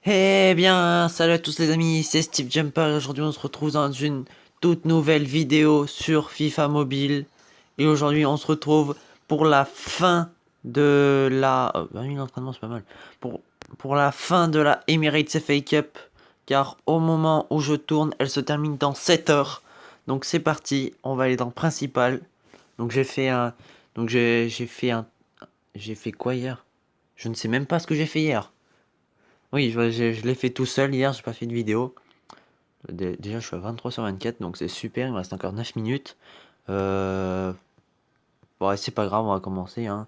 Eh bien, salut à tous les amis, c'est Steve Jumper et aujourd'hui on se retrouve dans une toute nouvelle vidéo sur FIFA Mobile. Et aujourd'hui on se retrouve pour la fin de la... bah oui, l'entraînement c'est pas mal. Pour, pour la fin de la Emirates FA Cup. Car au moment où je tourne, elle se termine dans 7 heures. Donc c'est parti, on va aller dans le principal. Donc j'ai fait un... Donc j'ai fait un... J'ai fait quoi hier? Je ne sais même pas ce que j'ai fait hier. Oui, je l'ai fait tout seul hier, j'ai pas fait de vidéo. Déjà, je suis à 23 sur 24, donc c'est super, il me reste encore 9 minutes. Euh... Bon, ouais, c'est pas grave, on va commencer, hein.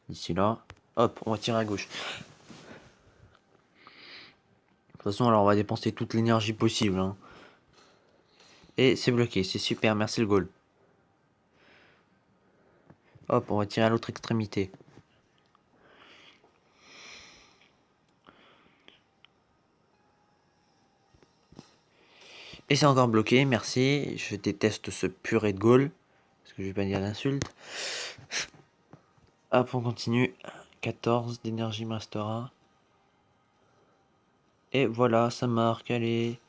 D'ici là, hop, on va tirer à gauche. De toute façon, alors on va dépenser toute l'énergie possible, hein. Et c'est bloqué, c'est super, merci le goal. Hop, on va tirer à l'autre extrémité. Et c'est encore bloqué, merci. Je déteste ce purée de goal. Parce que je vais pas dire d'insulte. Hop, on continue. 14 d'énergie, me restera. Et voilà, ça marque, allez.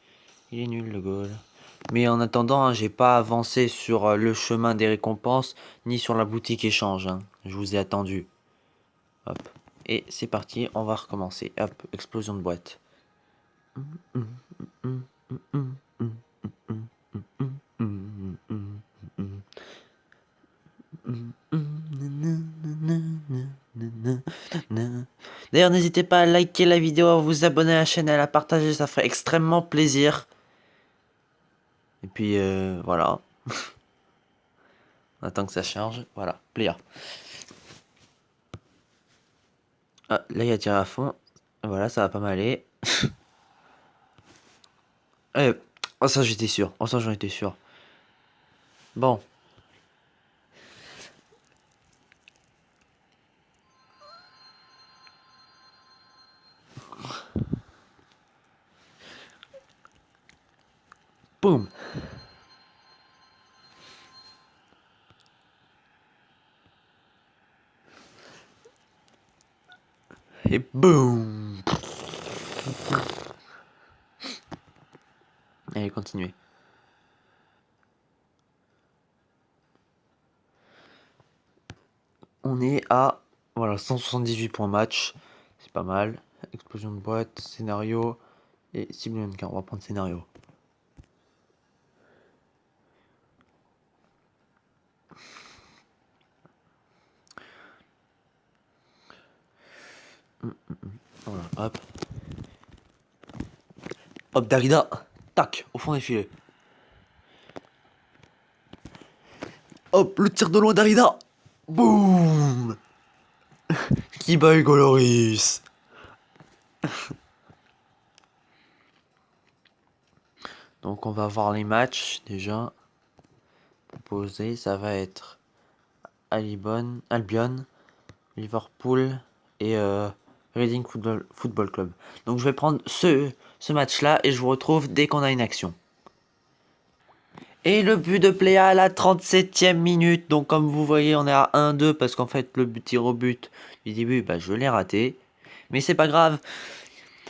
Il est nul le goal. Mais en attendant, hein, j'ai pas avancé sur le chemin des récompenses, ni sur la boutique échange, hein. Je vous ai attendu. Hop. Et c'est parti, on va recommencer. Hop, explosion de boîte. D'ailleurs, n'hésitez pas à liker la vidéo, à vous abonner à la chaîne et à la partager, ça ferait extrêmement plaisir. Et puis voilà, on attend que ça charge. Voilà, player. Ah, là, il a tiré à fond. Voilà, ça va pas m'aller. Oh, ça, j'étais sûr. Oh, ça, j'en étais sûr. Bon. Boum. Et boum. Allez, continuez. On est à voilà 178 points match. C'est pas mal. Explosion de boîte, scénario et cible car on va prendre scénario. Voilà, hop. Hop, Darida. Tac, au fond des filets. Hop, le tir de loin Darida. Boum. Qui bat Hugo Lloris. Donc on va voir les matchs déjà proposés. Ça va être Albion, Liverpool et Reading Football Club. Donc je vais prendre ce match-là et je vous retrouve dès qu'on a une action. Et le but de Pléa à la 37e minute. Donc comme vous voyez, on est à 1-2 parce qu'en fait le tir au but du début, bah, je l'ai raté. Mais c'est pas grave.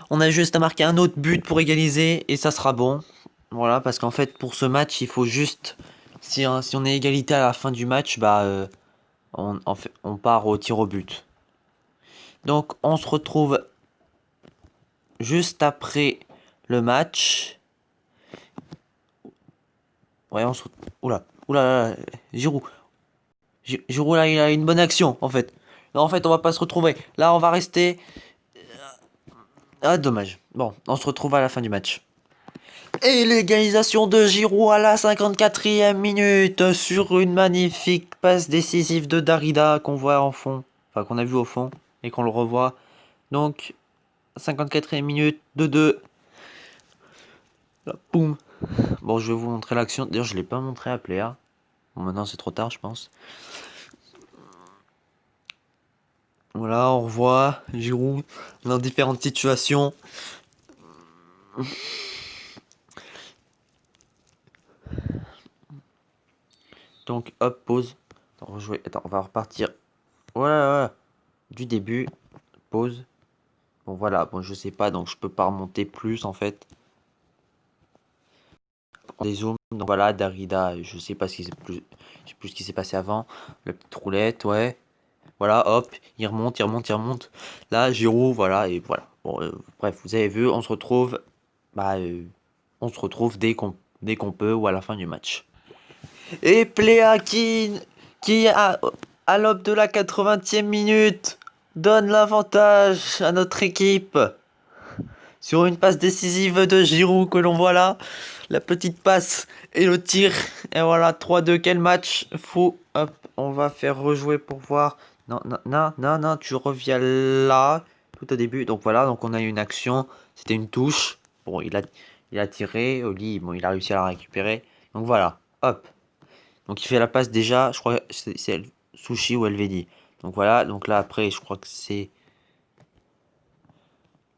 On a juste à marquer un autre but pour égaliser et ça sera bon. Voilà, parce qu'en fait pour ce match, il faut juste... Si on est égalité à la fin du match, bah on part au tir au but. Donc on se retrouve juste après le match. Ouais, on se retrouve... Oula, oula, Giroud. Giroud là, il a une bonne action en fait. Non, en fait, on va pas se retrouver. Là, on va rester... Ah, dommage. Bon, on se retrouve à la fin du match. Et l'égalisation de Giroud à la 54e minute sur une magnifique passe décisive de Darida qu'on voit en fond. Enfin, qu'on a vu au fond et qu'on le revoit. Donc, 54e minute, 2-2. Là, boum. Bon, je vais vous montrer l'action. D'ailleurs, je ne l'ai pas montré à Player. Bon, maintenant, c'est trop tard, je pense. Voilà, on revoit Giroud dans différentes situations. Donc, hop, pause. Attends, Attends, on va repartir. Voilà, voilà. Du début. Pause. Bon voilà, bon je sais pas, donc je peux pas remonter plus en fait. Des zooms, donc voilà, Darida, je sais pas ce qui s'est plus, je sais plus ce qui s'est passé avant. La petite roulette, ouais. Voilà, hop, il remonte, il remonte, il remonte. Là, Giroud, voilà, et voilà. Bon, bref, vous avez vu, on se retrouve, bah, on se retrouve dès qu'on peut ou à la fin du match. Et Pléa qui à l'aube de la 80e minute, donne l'avantage à notre équipe. Sur une passe décisive de Giroud que l'on voit là. La petite passe et le tir. Et voilà, 3-2, quel match fou. Hop, on va faire rejouer pour voir. Non, non, non, non, non, tu reviens là, tout au début. Donc voilà, donc on a eu une action. C'était une touche. Bon, il a tiré. Oli, bon, il a réussi à la récupérer. Donc voilà, hop. Donc il fait la passe déjà, je crois que c'est Sushi ou Elvedi. Donc voilà, donc là après, je crois que c'est...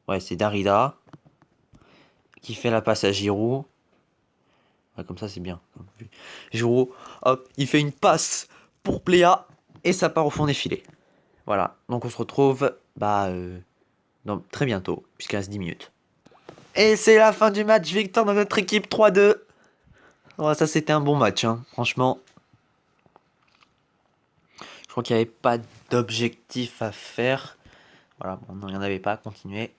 Ouais, c'est Darida qui fait la passe à Giroud. Ouais, comme ça, c'est bien. Giroud, hop, il fait une passe pour Pléa et ça part au fond des filets. Voilà, donc on se retrouve bah, très bientôt, puisqu'il reste 10 minutes. Et c'est la fin du match, victoire de notre équipe 3-2. Ouais, ça c'était un bon match, hein. Franchement. Je crois qu'il n'y avait pas d'objectif à faire. Voilà, bon, non, il n'y en avait pas, continuer.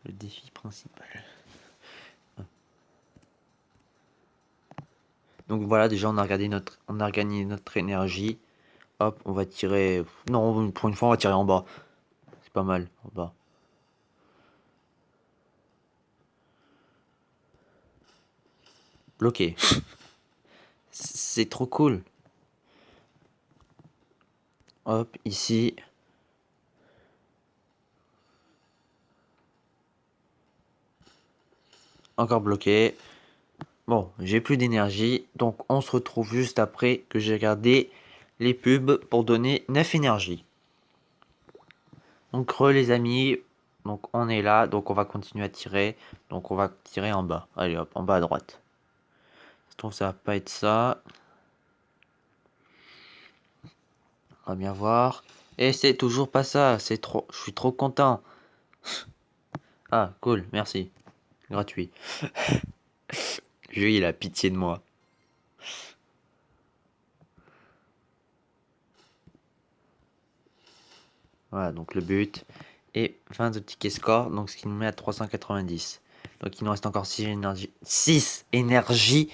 Le défi principal. Donc voilà, déjà on a regagné notre énergie. Hop, on va tirer. Non, pour une fois, on va tirer en bas. C'est pas mal, en bas. Bloqué. C'est trop cool. Hop, ici. Encore bloqué. Bon, j'ai plus d'énergie. Donc on se retrouve juste après que j'ai regardé les pubs pour donner 9 énergies. Donc les amis. Donc on est là. Donc on va continuer à tirer. Donc on va tirer en bas. Allez hop, en bas à droite. Je trouve que ça va pas être ça. On va bien voir. Et c'est toujours pas ça. C'est trop. Je suis trop content. Ah, cool, merci. Gratuit. Lui, il a pitié de moi. Voilà, donc le but. Et 20 de ticket score, donc ce qui nous met à 390. Donc il nous reste encore 6 énergies. 6 énergies.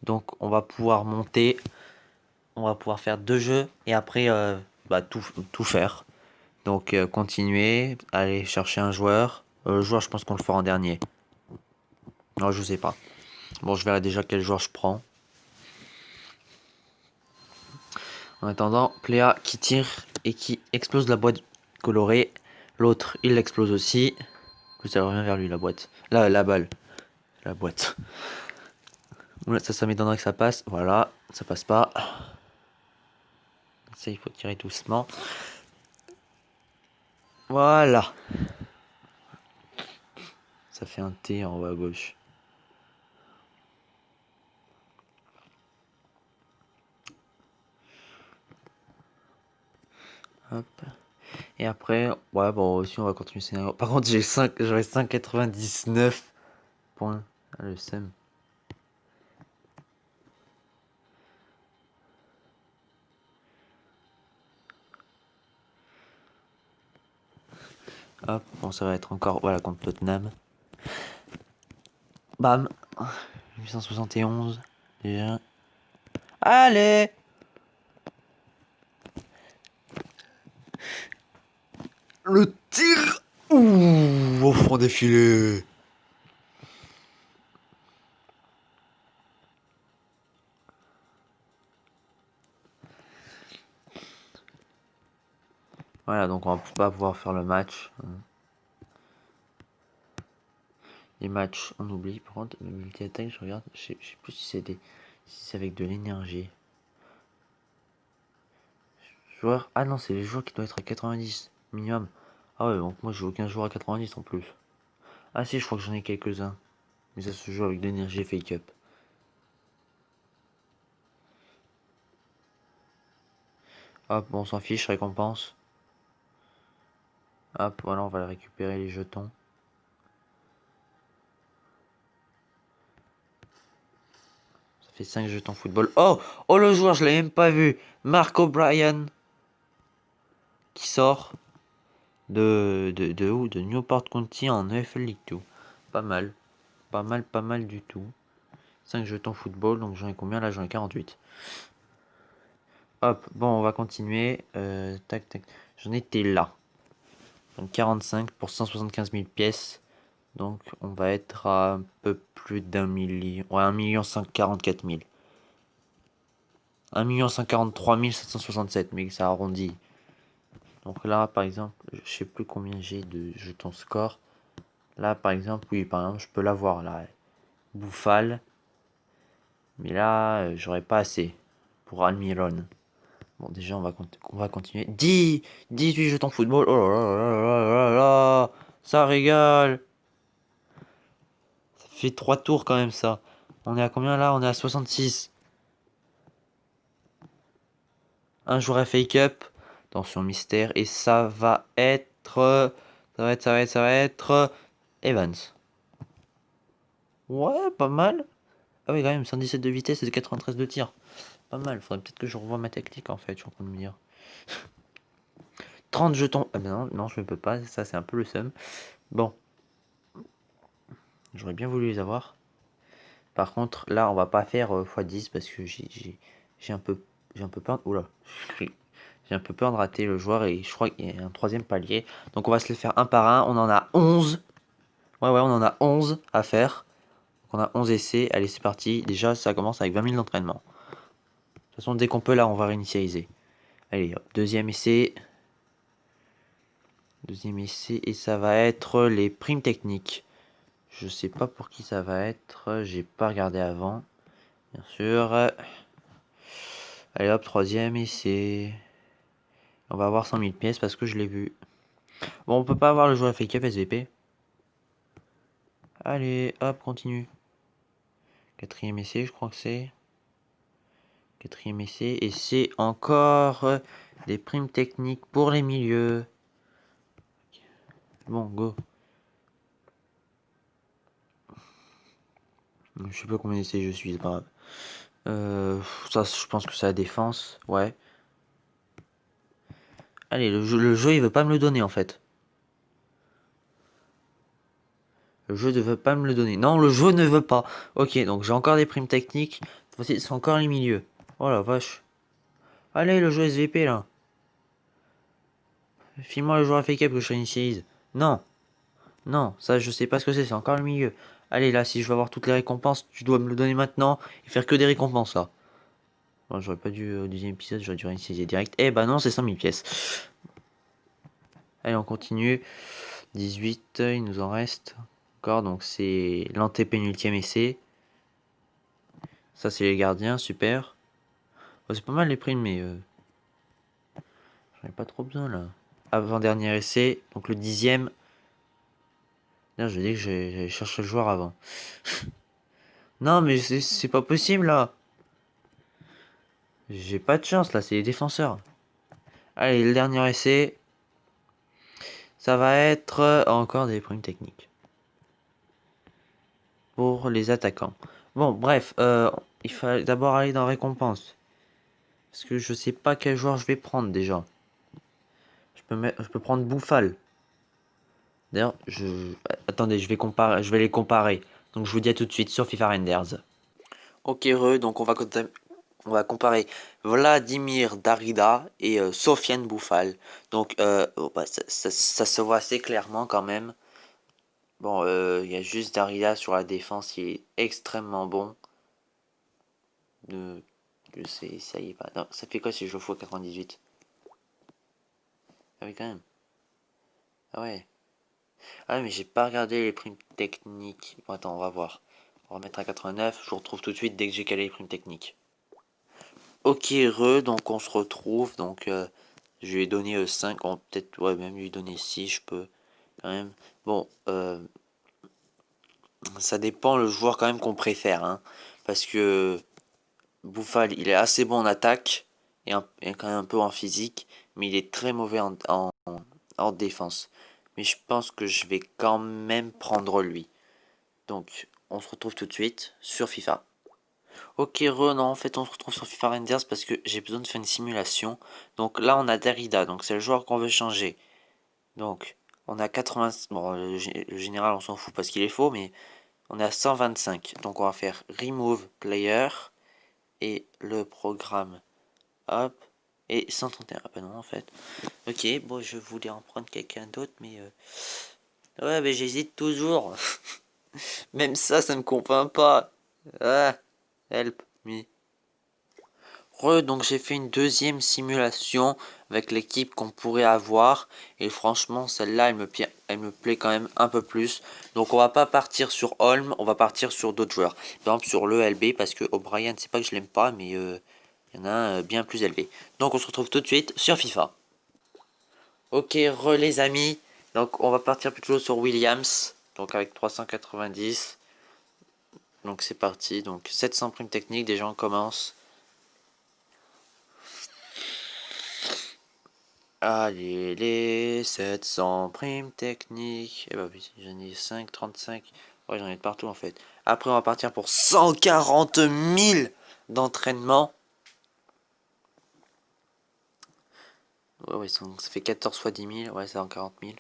Donc on va pouvoir monter. On va pouvoir faire 2 jeux. Et après, bah, tout faire. Donc continuer. Aller chercher un joueur. Le joueur, je pense qu'on le fera en dernier. Non, je sais pas. Bon, je verrai déjà quel joueur je prends. En attendant, Pléa qui tire et qui explose la boîte colorée. L'autre, il l'explose aussi. Plus elle revient vers lui, la boîte. Là, la balle. La boîte. Ça m'étonnerait que ça passe. Voilà, ça passe pas. Ça, il faut tirer doucement. Voilà. Ça fait un T en haut à gauche. Hop. Et après, ouais, bon, aussi, on va continuer le scénario. Par contre, j'aurais 5,99 points. Ah, le seum. Hop, bon, ça va être encore, voilà, contre Tottenham. Bam. 871. Déjà. Allez! Le tir! Ouh, au fond des filets. Voilà, donc on va pas pouvoir faire le match. Les matchs, on oublie. Par contre, le multi-attaque, je regarde, je sais plus si c'est avec de l'énergie. Joueur, ah non, c'est les joueurs qui doivent être à 90 minimum. Ah ouais, donc moi je joue aucun joueur à 90 en plus. Ah si, je crois que j'en ai quelques-uns. Mais ça se joue avec de l'énergie fake up. Hop, bon, on s'en fiche, récompense. Hop, voilà, on va récupérer les jetons. Ça fait 5 jetons football. Oh, oh le joueur, je l'ai même pas vu. Mark O'Brien qui sort de où? De Newport County en EFL League 2. Pas mal. Pas mal du tout. 5 jetons football, donc j'en ai combien là? J'en ai 48. Hop, bon, on va continuer. Tac, tac. J'en étais là. Donc 45 pour 175 000 pièces. Donc on va être à un peu plus d'un million. Ouais, 1 144 000. 1 143 767, mais ça arrondit. Donc là, par exemple, je sais plus combien j'ai de jetons score. Là, par exemple, oui, par exemple, je peux l'avoir là. Bouffal. Mais là, j'aurais pas assez pour Almiron. Bon, déjà, on va continuer. 18 jetons football. Oh là là là là là là. Ça régale. Ça fait 3 tours quand même, ça. On est à combien là? On est à 66. Un joueur FA Cup. Attention, mystère. Et ça va être. Ça va être. Evans. Ouais, pas mal. Ah oui, quand même, 117 de vitesse et 93 de tir. Pas mal. Faudrait peut-être que je revoie ma tactique en fait, je suis en train de me dire. 30 jetons. Ah ben non, non, je ne peux pas. Ça, c'est un peu le seum. Bon. J'aurais bien voulu les avoir. Par contre, là, on va pas faire x10 parce que j'ai un peu, j'ai un peu peur. Oula. J'ai un peu peur de rater le joueur et je crois qu'il y a un troisième palier. Donc on va se les faire un par un. On en a 11. Ouais, on en a 11 à faire. Donc on a 11 essais. Allez, c'est parti. Déjà, ça commence avec 20 000 d'entraînement. De toute façon, dès qu'on peut, là, on va réinitialiser. Allez, hop, deuxième essai. Deuxième essai. Et ça va être les primes techniques. Je sais pas pour qui ça va être. J'ai pas regardé avant. Bien sûr. Allez hop, troisième essai. On va avoir 100 000 pièces parce que je l'ai vu. Bon, on peut pas avoir le joueur FA Cup SVP. Allez, hop, continue. Quatrième essai, je crois que c'est. Quatrième essai. Et c'est encore des primes techniques pour les milieux. Bon, go. Je sais pas combien d'essais je suis, c'est pas grave. Ça, je pense que c'est la défense. Ouais. Allez, le jeu, il veut pas me le donner en fait. Le jeu ne veut pas me le donner. Non, le jeu ne veut pas. Ok, donc j'ai encore des primes techniques. Voici, c'est encore les milieux. Oh la vache. Allez, le jeu SVP là. File-moi le joueur FA Cup que je réinitialise. Non. Non, ça je sais pas ce que c'est encore le milieu. Allez là, si je veux avoir toutes les récompenses, tu dois me le donner maintenant et faire que des récompenses là. Bon, j'aurais pas dû au deuxième épisode, j'aurais dû réinitialiser direct. Eh bah non, c'est 100 000 pièces. Allez, on continue. 18, il nous en reste encore, donc c'est l'antépénultième essai. Ça c'est les gardiens, super. Oh, c'est pas mal les primes, mais j'en ai pas trop besoin là. Avant-dernier essai, donc le 10e. Là, je dis que j'ai cherché le joueur avant. Non, mais c'est pas possible là. J'ai pas de chance là, c'est les défenseurs. Allez, le dernier essai. Ça va être encore des primes techniques. Pour les attaquants. Bon, bref, il faut d'abord aller dans récompense. Parce que je sais pas quel joueur je vais prendre déjà. Je peux prendre Bouffal. D'ailleurs, attendez, je vais les comparer. Donc je vous dis à tout de suite sur FIFA Renders. Ok, donc on va comparer Vladimir Darida et Sofiane Bouffal. Donc oh, bah, ça se voit assez clairement quand même. Bon, il y a juste Darida sur la défense, il est extrêmement bon. Je sais, ça y est pas. Non, ça fait quoi si je joue x 98? Ah oui, quand même. Ah ouais. Ah mais j'ai pas regardé les primes techniques. Bon, attends, on va voir. On va remettre à 89. Je vous retrouve tout de suite dès que j'ai calé les primes techniques. Ok, donc on se retrouve. Donc, je lui ai donné 5. Peut-être, ouais, même lui donner 6, je peux. Quand même. Bon, ça dépend le joueur quand même qu'on préfère. Hein, parce que Bouffal, il est assez bon en attaque. Et quand même un peu en physique. Mais il est très mauvais en défense. Mais je pense que je vais quand même prendre lui. Donc, on se retrouve tout de suite sur FIFA. Ok, non, en fait, on se retrouve sur FIFA Renders parce que j'ai besoin de faire une simulation. Donc là, on a Derrida, donc c'est le joueur qu'on veut changer. Donc, on a 80... Bon, le général, on s'en fout parce qu'il est faux, mais on est à 125. Donc, on va faire Remove Player et le programme. Hop. Et 131. Ah bah non, en fait. Ok, bon, je voulais en prendre quelqu'un d'autre, mais... Ouais, mais j'hésite toujours. Même ça me convainc pas. Ah, help me. Donc j'ai fait une deuxième simulation avec l'équipe qu'on pourrait avoir. Et franchement, celle-là, elle me plaît quand même un peu plus. Donc on va pas partir sur Holm, on va partir sur d'autres joueurs. Par exemple sur le LB, parce que O'Brien, c'est pas que je l'aime pas, mais il y en a un bien plus élevé. Donc on se retrouve tout de suite sur FIFA. Ok, les amis. Donc on va partir plutôt sur Williams. Donc avec 390. Donc c'est parti. Donc 700 primes techniques, déjà on commence. Allez, les 700 primes techniques. Eh bah oui, j'en ai 5, 35. Ouais, j'en ai de partout en fait. Après, on va partir pour 140 000 d'entraînement. Ouais, ça fait 14 fois 10 000. Ouais, c'est 140 000.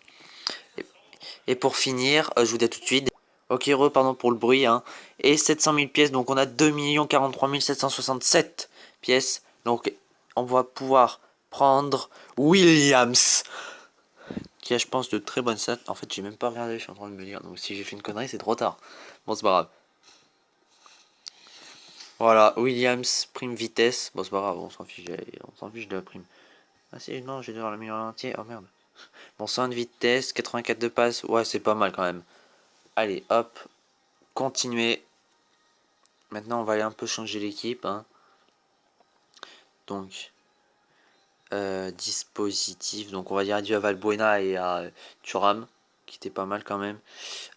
Et pour finir, je vous dis tout de suite. Ok, pardon pour le bruit. Hein. Et 700 000 pièces. Donc, on a 2 43 767 pièces. Donc, on va pouvoir prendre Williams, qui a, je pense, de très bonnes stats. En fait, j'ai même pas regardé, je suis en train de me dire. Donc, si j'ai fait une connerie, c'est trop tard. Bon, c'est pas grave. Voilà, Williams, prime vitesse. Bon, c'est pas grave, on s'en fiche de la prime. Ah, si, non, j'ai devoir la meilleure entier. Oh merde. Bon, 100 de vitesse, 84 de passe. Ouais, c'est pas mal quand même. Allez, hop, continuer. Maintenant, on va aller un peu changer l'équipe. Hein. Donc, dispositif. Donc, on va dire adieu à Valbuena et à Thuram, qui était pas mal quand même.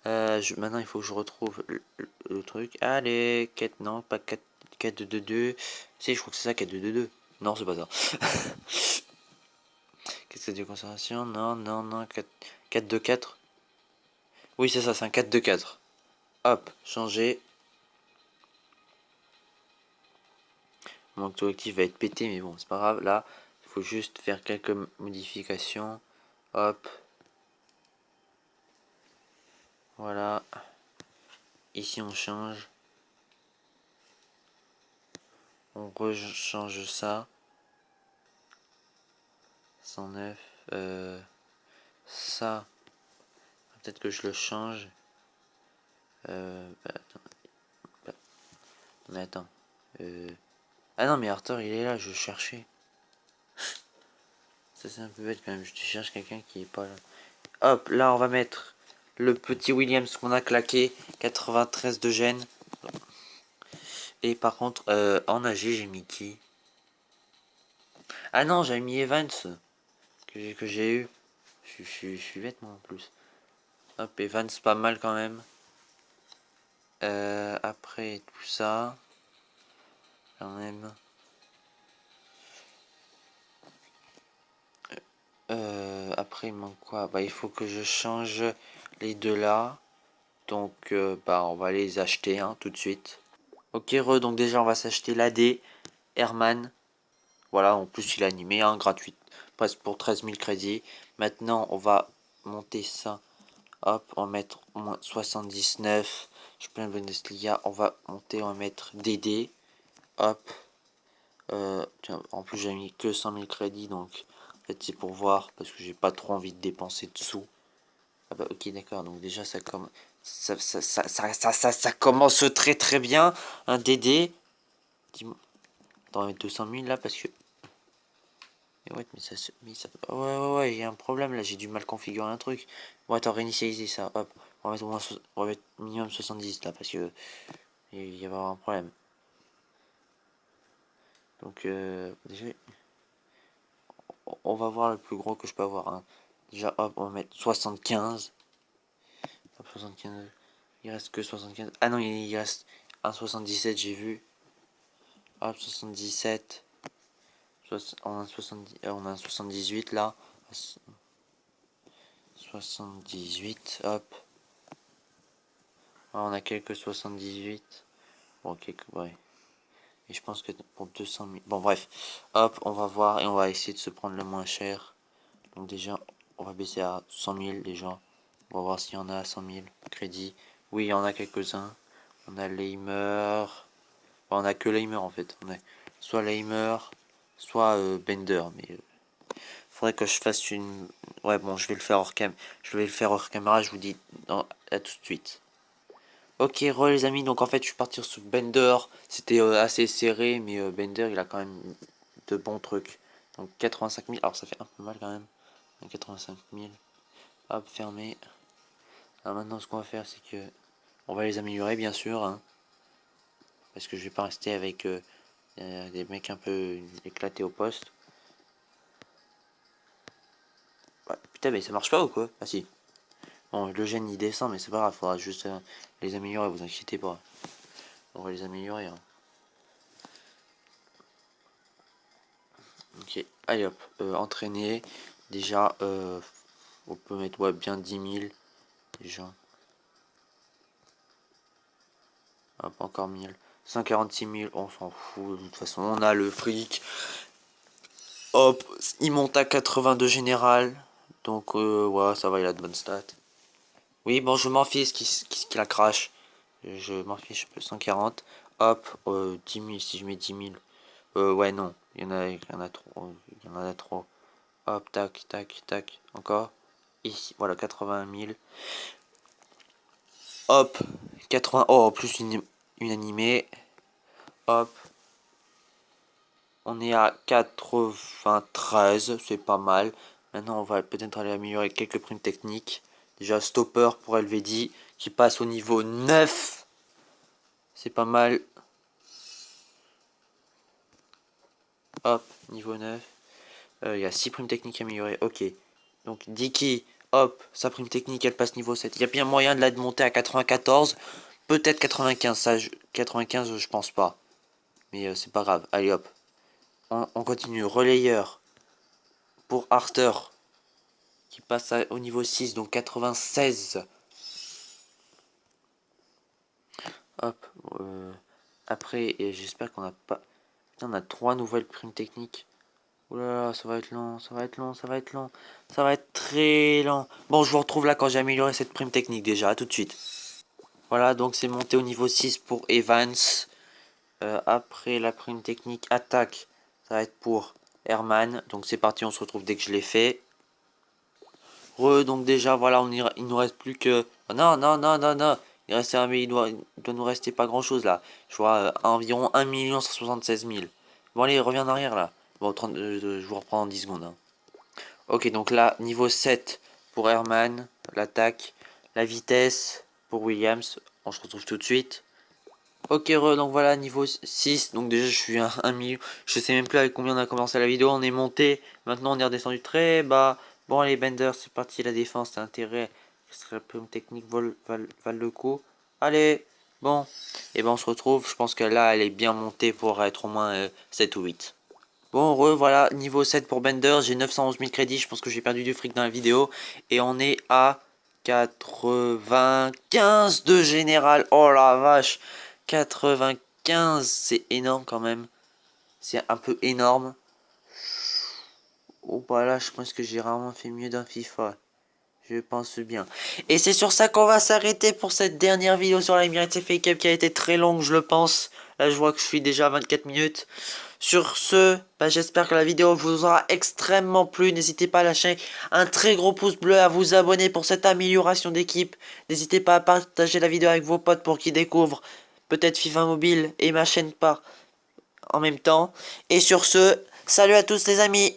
Maintenant, il faut que je retrouve le truc. Allez, quête, non, pas quête, quête de 2-2. Si, je crois que c'est ça, quête de 2-2. Non, c'est pas ça. Qu'est-ce que c'est de conservation? Non, non, non, 4-2-4. Oui, c'est ça, c'est un 4-2-4. Hop, changer. Mon collectif va être pété, mais bon, c'est pas grave. Là, il faut juste faire quelques modifications. Hop. Voilà. Ici, on change. On rechange ça. 109. Ça. Peut-être que je le change. Attends. Mais attends. Ah non, mais Arthur, il est là, je cherchais. Ça, c'est un peu bête quand même. Je cherche quelqu'un qui est pas là. Hop, là, on va mettre le petit Williams qu'on a claqué. 93 de gêne. Et par contre, en AG, j'ai mis qui? Ah non, j'avais mis Evans. Que j'ai eu. Je suis bête, moi, en plus. Hop, Evans, pas mal quand même. Après tout ça, quand même. Après, il manque quoi? Bah, il faut que je change les deux là. Donc, bah, on va les acheter hein, tout de suite. Ok, donc déjà, on va s'acheter l'AD Herman. Voilà, en plus, il est animé, hein, gratuit. Presque pour 13 000 crédits. Maintenant, on va monter ça. Hop, on va mettre au moins 79. Je plein de Bundesliga. On va monter, on va mettre DD. Hop. Tiens, en plus, j'ai mis que 100 000 crédits. Donc, en fait, c'est pour voir. Parce que j'ai pas trop envie de dépenser dessous. Ah bah, ok, d'accord. Donc, déjà, ça commence très très bien. Un DD. Dis-moi. Attends, on va mettre 200 000 là parce que. Ouais, ouais, ouais, ouais, il y a un problème là, j'ai du mal configurer un truc. Bon, attends, réinitialiser ça, hop. On va mettre, on va mettre minimum 70 là, parce que il va y avoir un problème. Donc, déjà, on va voir le plus gros que je peux avoir. Hein. Déjà, hop, on va mettre 75. Hop, 75. Il reste que 75. Ah non, il reste un 77, j'ai vu. Hop, 77. On a un 70, on a un 78 là. 78, hop. Ah, on a quelques 78. Bon, quelques, ouais. Et je pense que pour 200 000... Bon, bref. Hop, on va voir et on va essayer de se prendre le moins cher. Donc déjà, on va baisser à 100 000 déjà. On va voir s'il y en a à 100 000 crédits. Oui, il y en a quelques-uns. On a Leimer. Bon, on a que Leimer en fait. On a soit Leimer, soit Bender. Mais faudrait que je fasse une... Ouais, bon, je vais le faire hors cam. Je vais le faire hors caméra, je vous dis à tout de suite. Ok, les amis, donc en fait, je suis parti sur Bender. C'était assez serré, mais Bender, il a quand même de bons trucs. Donc 85 000, alors ça fait un peu mal quand même. 85 000. Hop, fermé. Alors maintenant, ce qu'on va faire, c'est que on va les améliorer, bien sûr. Hein, parce que je vais pas rester avec des mecs un peu éclatés au poste. Ouais, putain, mais ça marche pas ou quoi? Ah si. Bon, le gène il descend, mais c'est pas grave, faudra juste les améliorer, vous inquiétez pas. On va les améliorer. Hein. Ok, allez hop, entraîner. Déjà, on peut mettre ouais, bien 10 000. Déjà. Hop, encore 1000. 146 000, on s'en fout. De toute façon, on a le fric. Hop, il monte à 82 général. Donc, ouais, ça va, il a de bonnes stats. Oui, bon, je m'en fiche qu'il a crash. Je m'en fiche, 140. Hop, 10 000, si je mets 10 000. Ouais, non, il y en a trop. Il y en a trop. Hop, tac, tac, tac. Encore. Ici, voilà, 80 000. Hop, 80. Oh, en plus une animée. Hop. On est à 93, c'est pas mal. Maintenant, on va peut-être aller améliorer quelques primes techniques. Déjà, stopper pour LVD qui passe au niveau 9. C'est pas mal. Hop, niveau 9. Il y a 6 primes techniques améliorées. Ok. Donc, Dicky, hop, sa prime technique, elle passe niveau 7. Il y a bien moyen de la monter à 94. Peut-être 95. Ça, 95, je pense pas. Mais c'est pas grave. Allez, hop. On continue. Relayeur pour Arthur qui passe au niveau 6, donc 96. Hop. Après, et j'espère qu'on n'a pas... Putain, on a 3 nouvelles primes techniques. Oulala, ça va être long, ça va être long, ça va être long. Ça va être très lent. Bon, je vous retrouve là quand j'ai amélioré cette prime technique déjà. À tout de suite. Voilà, donc c'est monté au niveau 6 pour Evans. Après la prime technique attaque, ça va être pour Herman. Donc c'est parti, on se retrouve dès que je l'ai fait. Donc déjà, voilà, il nous reste plus que... Oh, non, non, non, non, non. Il doit nous rester pas grand chose là. Je vois environ 1 176 000. Bon allez, reviens en arrière là. Bon, je vous reprends en 10 secondes. Hein. Ok, donc là, niveau 7 pour Herman, l'attaque. La vitesse pour Williams. On se retrouve tout de suite. Ok, donc voilà, niveau 6. Donc déjà, je suis à 1 million. Je sais même plus avec combien on a commencé la vidéo. On est monté. Maintenant, on est redescendu très bas. Bon, allez, Bender, c'est parti. La défense, c'est intérêt. La prime technique valent le coup. Allez, bon. Et ben, on se retrouve. Je pense que là, elle est bien montée pour être au moins 7 ou 8. Bon, voilà, niveau 7 pour Bender. J'ai 911 000 crédits. Je pense que j'ai perdu du fric dans la vidéo. Et on est à 95 de général. Oh la vache. 95, c'est énorme quand même. C'est un peu énorme. Oh bah là, je pense que j'ai rarement fait mieux dans FIFA. Je pense bien. Et c'est sur ça qu'on va s'arrêter pour cette dernière vidéo sur l'Emirates FA Cup qui a été très longue, je le pense. Là, je vois que je suis déjà à 24 minutes. Sur ce, bah, j'espère que la vidéo vous aura extrêmement plu. N'hésitez pas à lâcher un très gros pouce bleu, à vous abonner pour cette amélioration d'équipe. N'hésitez pas à partager la vidéo avec vos potes pour qu'ils découvrent peut-être FIFA Mobile et ma chaîne en même temps. Et sur ce, salut à tous les amis!